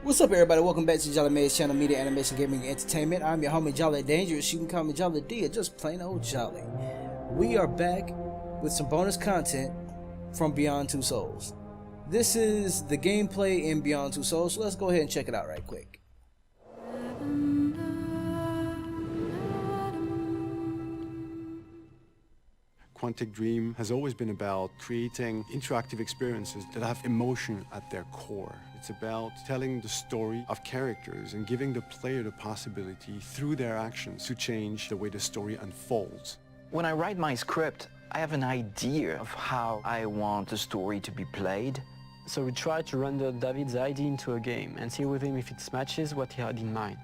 What's up, everybody? Welcome back to TheJollyMage channel, Media, Animation, Gaming, and Entertainment. I'm your homie Jolly Dangerous. You can call me Jolly D, or just plain old Jolly. We are back with some bonus content from Beyond Two Souls. This is the gameplay in Beyond Two Souls, so let's go ahead and check it out right quick. Quantic Dream has always been about creating interactive experiences that have emotion at their core. It's about telling the story of characters and giving the player the possibility through their actions to change the way the story unfolds. When I write my script, I have an idea of how I want the story to be played. So we try to render David's idea into a game and see with him if it matches what he had in mind.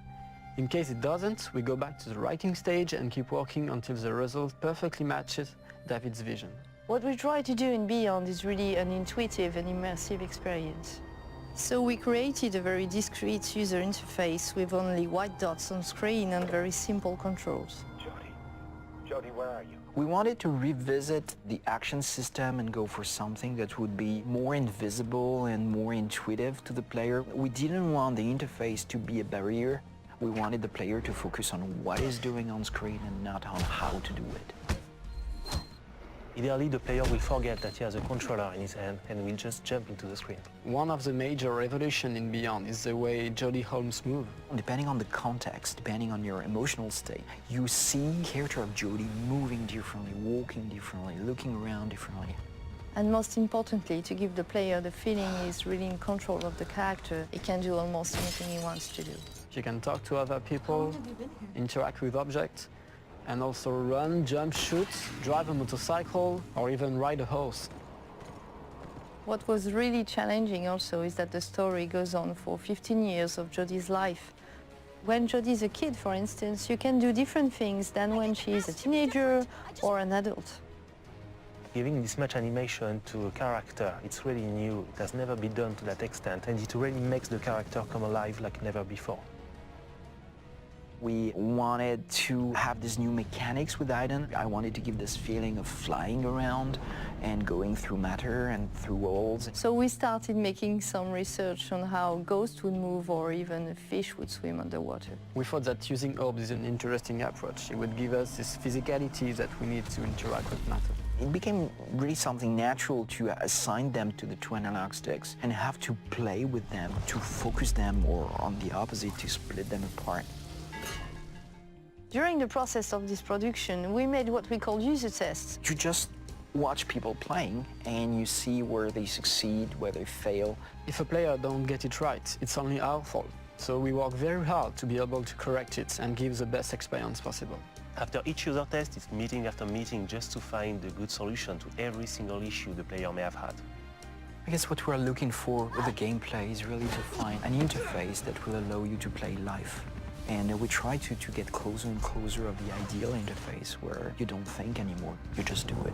In case it doesn't, we go back to the writing stage and keep working until the result perfectly matches David's vision. What we try to do in Beyond is really an intuitive and immersive experience. So we created a very discreet user interface with only white dots on screen and very simple controls. Jodie, where are you? We wanted to revisit the action system and go for something that would be more invisible and more intuitive to the player. We didn't want the interface to be a barrier. We wanted the player to focus on what he's doing on screen and not on how to do it. Ideally, the player will forget that he has a controller in his hand and will just jump into the screen. One of the major revolutions in Beyond is the way Jodie Holmes moves. Depending on the context, depending on your emotional state, you see the character of Jodie moving differently, walking differently, looking around differently. And most importantly, to give the player the feeling he's really in control of the character, he can do almost anything he wants to do. You can talk to other people, interact with objects, and also run, jump, shoot, drive a motorcycle, or even ride a horse. What was really challenging also is that the story goes on for 15 years of Jodie's life. When Jodie's a kid, for instance, you can do different things than when she's a teenager or an adult. Giving this much animation to a character, it's really new. It has never been done to that extent, and it really makes the character come alive like never before. We wanted to have these new mechanics with Aiden. I wanted to give this feeling of flying around and going through matter and through walls. So we started making some research on how ghosts would move or even a fish would swim underwater. We thought that using orbs is an interesting approach. It would give us this physicality that we need to interact with matter. It became really something natural to assign them to the two analog sticks and have to play with them, to focus them, or on the opposite, to split them apart. During the process of this production, we made what we call user tests. You just watch people playing and you see where they succeed, where they fail. If a player don't get it right, it's only our fault. So we work very hard to be able to correct it and give the best experience possible. After each user test, it's meeting after meeting just to find a good solution to every single issue the player may have had. I guess what we're looking for with the gameplay is really to find an interface that will allow you to play live. And we try to get closer and closer of the ideal interface where you don't think anymore, you just do it.